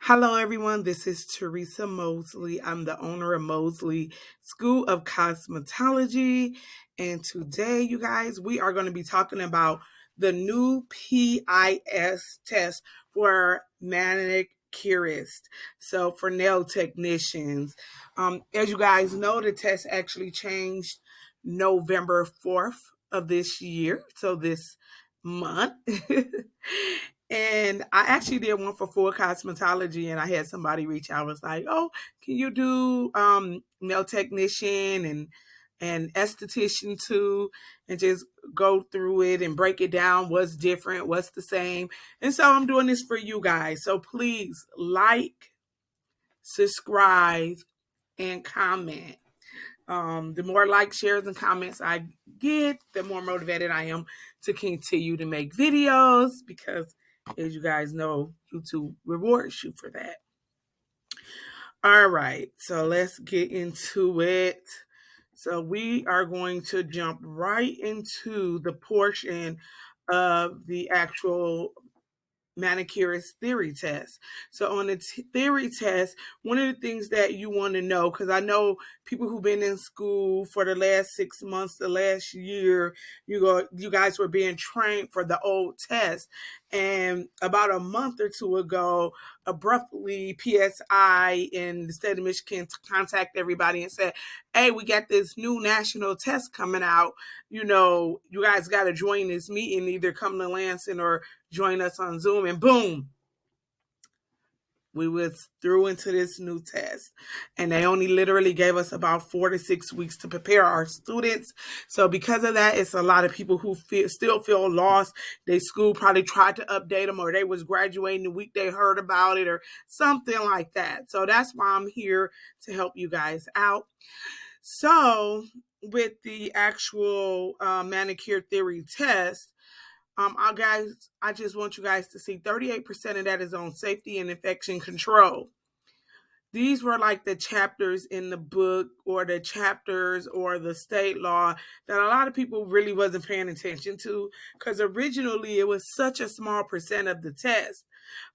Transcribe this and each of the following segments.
Hello, everyone. This is Teresa Mosley. I'm the owner of Mosley School of Cosmetology. And today, you guys, we are going to be talking about the new PIS test for Manicurist. So, for nail technicians. As you guys know, the test actually changed November 4th of this year. So, this month. And I actually did one for full cosmetology, and I had somebody reach out. Was like, "Oh, can you do nail technician and esthetician too, and just go through it and break it down? What's different? What's the same?" And so I'm doing this for you guys. So please like, subscribe, and comment. The more likes, shares, and comments I get, the more motivated I am to continue to make videos because, as you guys know, YouTube rewards you for that. All right, so let's get into it. So we are going to jump right into the portion of the actual Manicurist theory test. So on the theory test, one of the things that you want to know, because I know people who've been in school for the last 6 months, the last year, you guys were being trained for the old test. And about a month or two ago, abruptly, PSI in the state of Michigan contacted everybody and said, "Hey, we got this new national test coming out. You guys got to join this meeting, either come to Lansing or join us on Zoom." And boom, we was through into this new test. And they only literally gave us about 4 to 6 weeks to prepare our students. So because of that, it's a lot of people who still feel lost. Their school probably tried to update them, or they was graduating the week they heard about it, or something like that. So that's why I'm here to help you guys out. So with the actual manicure theory test, I just want you guys to see 38% of that is on safety and infection control. These were like the chapters in the book, or the chapters or the state law that a lot of people really wasn't paying attention to, because originally it was such a small percent of the test.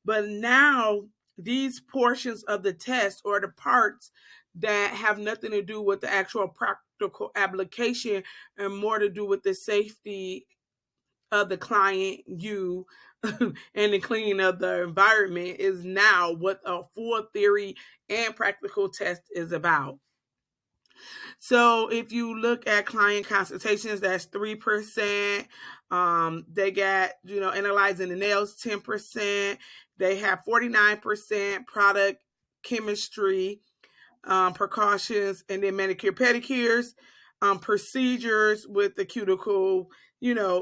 But now these portions of the test, or the parts that have nothing to do with the actual practical application and more to do with the safety of the client, you, and the cleaning of the environment, is now what a full theory and practical test is about. So if you look at client consultations, that's 3%. They got, analyzing the nails, 10%. They have 49% product chemistry, precautions, and then manicure pedicures, procedures with the cuticle,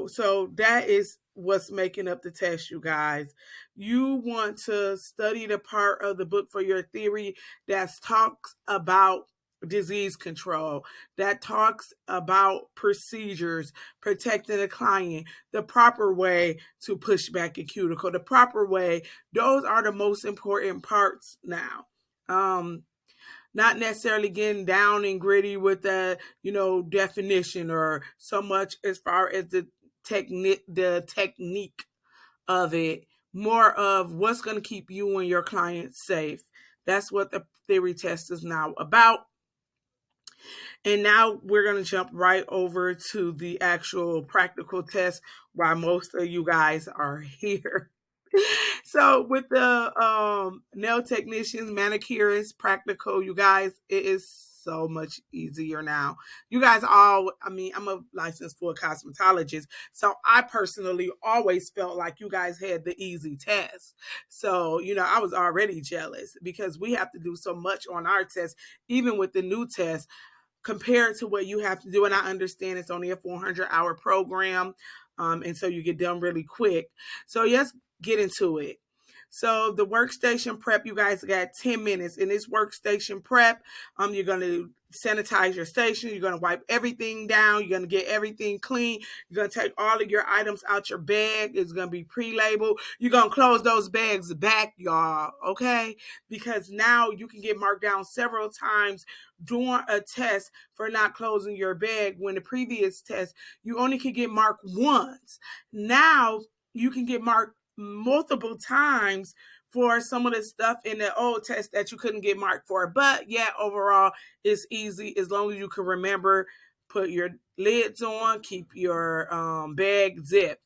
so that is what's making up the test, you guys. You want to study the part of the book for your theory that talks about disease control, that talks about procedures, protecting the client, the proper way to push back a cuticle, the proper way. Those are the most important parts now. Not necessarily getting down and gritty with the, definition, or so much as far as the technique of it. More of what's going to keep you and your clients safe. That's what the theory test is now about. And now we're going to jump right over to the actual practical test, while most of you guys are here. So with the nail technicians, manicurists, practical, you guys, it is so much easier now. You guys I'm a licensed full cosmetologist, so I personally always felt like you guys had the easy test. So, I was already jealous because we have to do so much on our test, even with the new test, compared to what you have to do. And I understand it's only a 400-hour program, and so you get done really quick. So yes, get into it. So the workstation prep, you guys got 10 minutes. In this workstation prep, you're going to sanitize your station. You're going to wipe everything down. You're going to get everything clean. You're going to take all of your items out your bag. It's going to be pre-labeled. You're going to close those bags back, y'all, okay? Because now you can get marked down several times during a test for not closing your bag, when the previous test, you only could get marked once. Now you can get marked multiple times for some of the stuff in the old test that you couldn't get marked for. But yeah, overall, it's easy as long as you can remember, put your lids on, keep your bag zipped.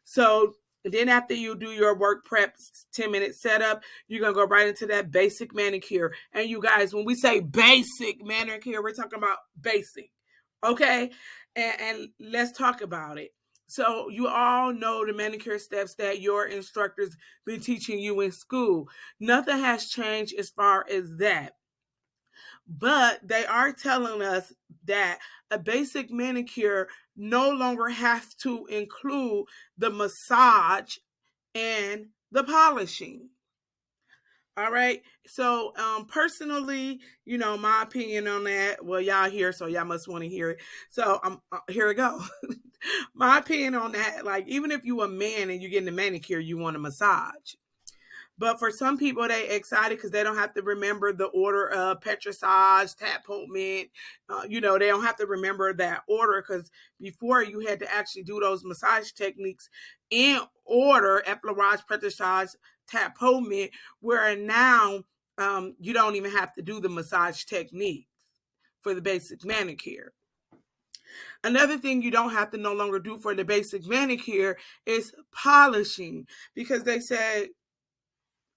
So then after you do your work prep 10-minute setup, you're going to go right into that basic manicure. And you guys, when we say basic manicure, we're talking about basic. Okay? And let's talk about it. So you all know the manicure steps that your instructors been teaching you in school. Nothing has changed as far as that. But they are telling us that a basic manicure no longer has to include the massage and the polishing. All right. So personally, my opinion on that, well, y'all here, so y'all must want to hear it. So here we go. My opinion on that, like, even if you a man and you're getting a manicure, you want a massage. But for some people, they excited because they don't have to remember the order of petrissage, tapotement. They don't have to remember that order, because before you had to actually do those massage techniques in order: effleurage, petrissage, tapotement. Where now you don't even have to do the massage technique for the basic manicure. Another thing you don't have to no longer do for the basic manicure is polishing, because they said,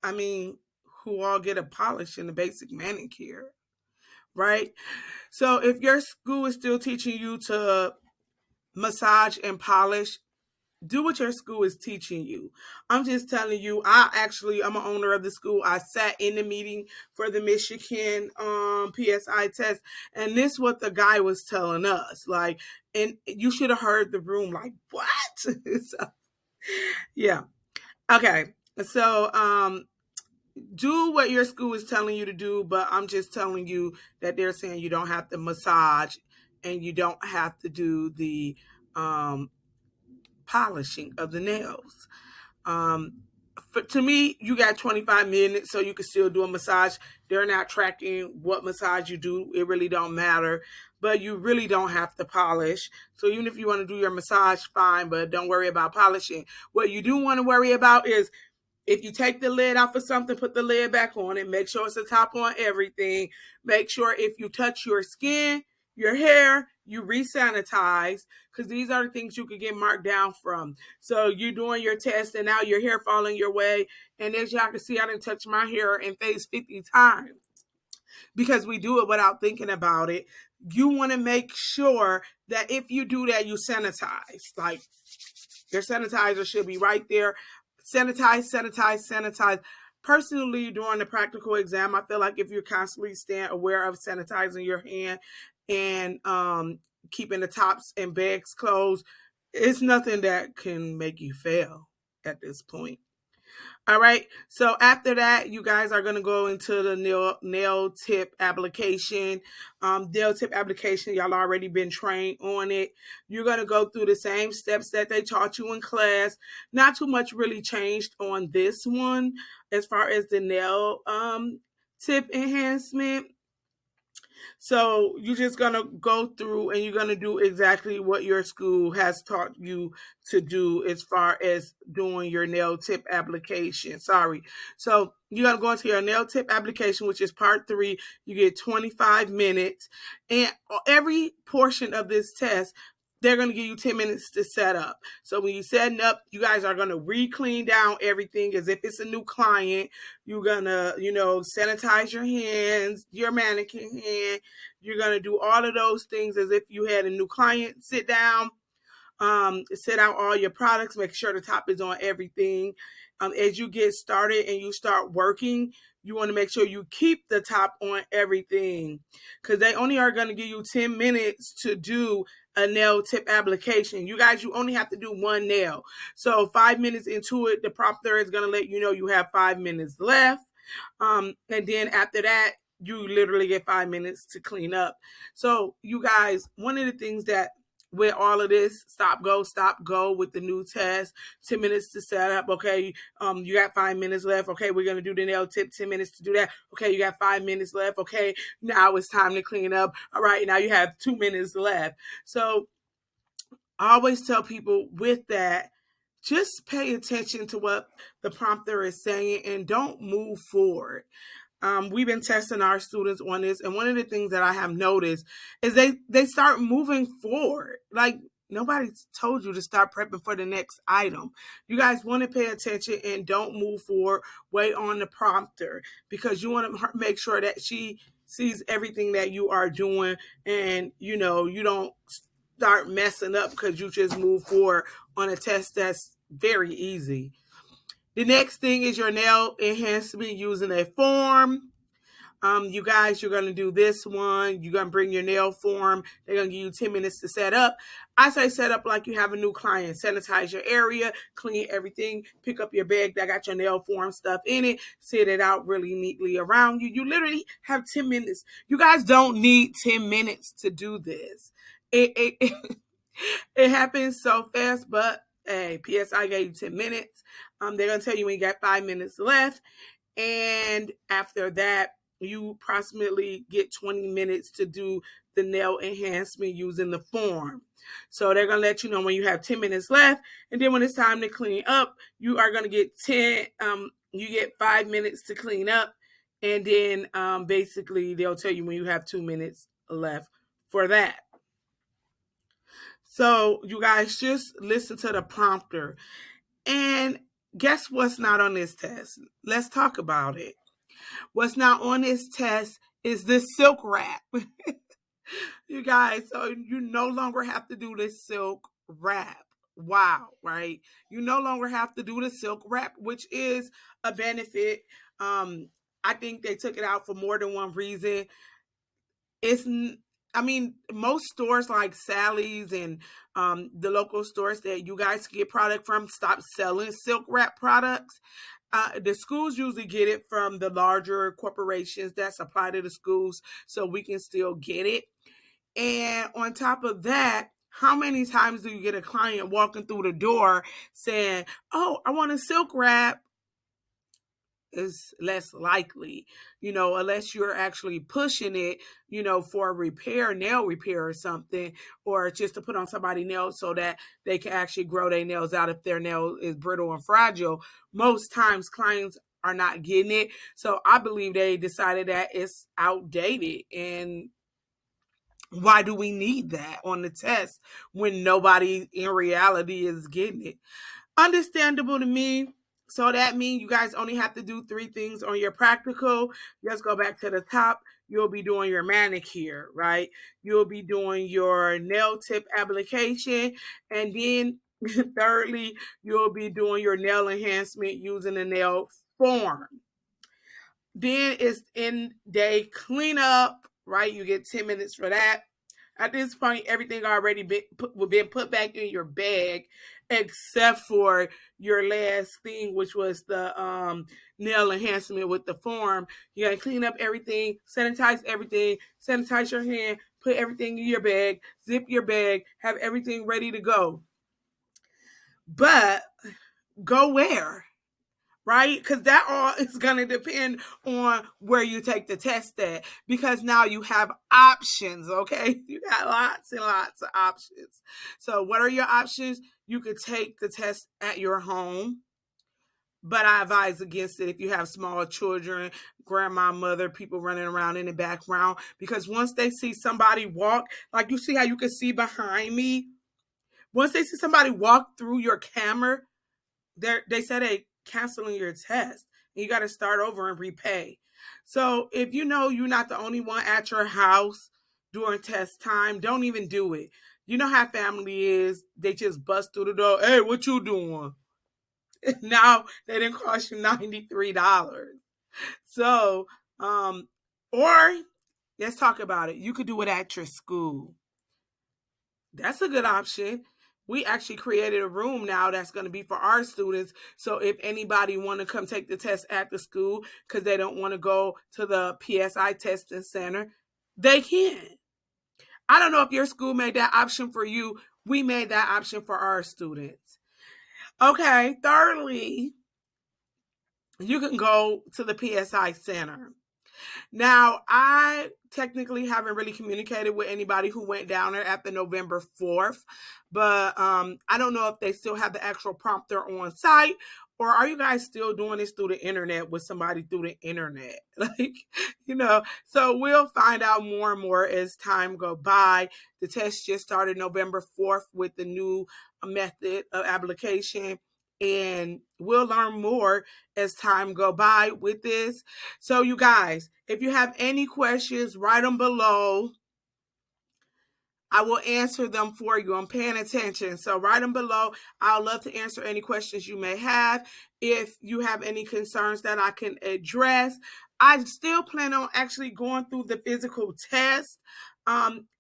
who all get a polish in the basic manicure, right? So if your school is still teaching you to massage and polish, do what your school is teaching you. I'm just telling you, I'm an owner of the school. I sat in the meeting for the Michigan PSI test, and this is what the guy was telling us. Like, and you should have heard the room like, what? So, yeah. Okay. So do what your school is telling you to do, but I'm just telling you that they're saying you don't have to massage and you don't have to do the polishing of the nails. To me, you got 25 minutes, so you can still do a massage. They're not tracking what massage you do. It really don't matter, but you really don't have to polish. So even if you want to do your massage, fine, but don't worry about polishing. What you do want to worry about is, if you take the lid off of something, put the lid back on it. Make sure it's the top on everything. Make sure if you touch your skin, your hair, you re-sanitize, because these are the things you could get marked down from. So you're doing your test and now your hair falling your way. And as y'all can see, I didn't touch my hair and face 50 times because we do it without thinking about it. You want to make sure that if you do that, you sanitize. Like, your sanitizer should be right there. Sanitize, sanitize, sanitize. Personally, during the practical exam, I feel like if you're constantly staying aware of sanitizing your hand and keeping the tops and bags closed, it's nothing that can make you fail at this point. All right. So after that, you guys are going to go into the nail tip application. Nail tip application, y'all already been trained on it. You're going to go through the same steps that they taught you in class. Not too much really changed on this one as far as the nail tip enhancement. So you're just going to go through and you're going to do exactly what your school has taught you to do as far as doing your nail tip application. So you're going to go into your nail tip application, which is part 3. You get 25 minutes. And every portion of this test, they're going to give you 10 minutes to set up. So when you're setting up, you guys are going to re-clean down everything as if it's a new client. You're going to, sanitize your hands, your mannequin hand. You're going to do all of those things as if you had a new client. Sit down, set out all your products, make sure the top is on everything. As you get started and you start working, you want to make sure you keep the top on everything, because they only are going to give you 10 minutes to do a nail tip application. You guys, you only have to do one nail. So 5 minutes into it, the prompter is going to let you know you have 5 minutes left. And then after that, you literally get 5 minutes to clean up. So you guys, one of the things that with all of this, stop, go with the new test, 10 minutes to set up. Okay. You got 5 minutes left. Okay. We're going to do the nail tip, 10 minutes to do that. Okay. You got 5 minutes left. Okay. Now it's time to clean up. All right. Now you have 2 minutes left. So I always tell people with that just pay attention to what the prompter is saying and don't move forward. We've been testing our students on this, and one of the things that I have noticed is they start moving forward. Like, nobody told you to start prepping for the next item. You guys want to pay attention and don't move forward. Wait on the prompter, because you want to make sure that she sees everything that you are doing, and you don't start messing up because you just move forward on a test that's very easy. The next thing is your nail enhancement using a form. You guys, you're going to do this one. You're going to bring your nail form. They're going to give you 10 minutes to set up. I say set up like you have a new client. Sanitize your area, clean everything, pick up your bag that got your nail form stuff in it, set it out really neatly around you. You literally have 10 minutes. You guys don't need 10 minutes to do this. It happens so fast, but hey, PSI gave you 10 minutes. They're going to tell you when you got 5 minutes left. And after that, you approximately get 20 minutes to do the nail enhancement using the form. So they're going to let you know when you have 10 minutes left. And then when it's time to clean up, you are going to get you get 5 minutes to clean up. And then basically they'll tell you when you have 2 minutes left for that. So you guys just listen to the prompter. And guess what's not on this test? Let's talk about it. What's not on this test is this silk wrap. You guys, so you no longer have to do this silk wrap. Wow, right? You no longer have to do the silk wrap, which is a benefit. I think they took it out for more than one reason. Most stores like Sally's and the local stores that you guys get product from stop selling silk wrap products. The schools usually get it from the larger corporations that supply to the schools, so we can still get it. And on top of that, how many times do you get a client walking through the door saying, "Oh, I want a silk wrap"? Is less likely, unless you're actually pushing it, for a nail repair or something, or just to put on somebody's nails so that they can actually grow their nails out if their nail is brittle and fragile. Most times clients are not getting it. So I believe they decided that it's outdated. And why do we need that on the test when nobody in reality is getting it? Understandable to me. So that means you guys only have to do 3 things on your practical. Let's go back to the top. You'll be doing your manicure, right? You'll be doing your nail tip application. And then thirdly, you'll be doing your nail enhancement using the nail form. Then it's in-day cleanup, right? You get 10 minutes for that. At this point, everything already been put back in your bag, except for your last thing, which was the nail enhancement with the form. You gotta clean up everything, sanitize your hand, put everything in your bag, zip your bag, have everything ready to go. But go where? Right? Because that all is going to depend on where you take the test at. Because now you have options, okay? You got lots and lots of options. So what are your options? You could take the test at your home. But I advise against it if you have small children, grandma, mother, people running around in the background. Because once they see somebody walk, like you see how you can see behind me, once they see somebody walk through your camera, they said they canceling your test. And you got to start over and repay. So if you know you're not the only one at your house during test time, don't even do it. You know how family is. They just bust through the door. Hey, what you doing? Now they didn't cost you $93. So, or let's talk about it. You could do it at your school. That's a good option. We actually created a room now that's going to be for our students. So if anybody want to come take the test at the school because they don't want to go to the PSI testing center, they can. I don't know if your school made that option for you. We made that option for our students. Okay, thirdly, you can go to the PSI center. Now, I technically haven't really communicated with anybody who went down there after November 4th, but I don't know if they still have the actual prompter on site, or are you guys still doing this through the internet with somebody through the internet? Like, so we'll find out more and more as time go by. The test just started November 4th with the new method of application, and we'll learn more as time go by with this. So you guys, if you have any questions, write them below. I will answer them for you. I'm paying attention. So write them below. I'd love to answer any questions you may have. If you have any concerns that I can address, I still plan on actually going through the physical test.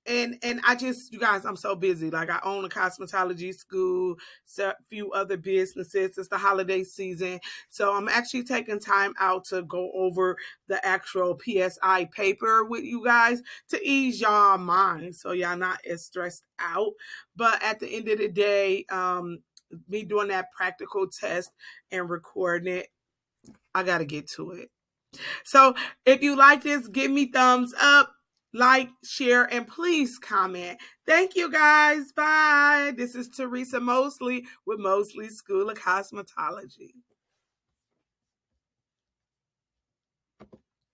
And I just, you guys, I'm so busy. Like, I own a cosmetology school, so a few other businesses. It's the holiday season. So I'm actually taking time out to go over the actual PSI paper with you guys to ease y'all mind, so y'all not as stressed out. But at the end of the day, me doing that practical test and recording it, I got to get to it. So if you like this, give me thumbs up, like, share, and please comment. Thank you guys. Bye. This is Teresa Mosley with Mosley School of Cosmetology.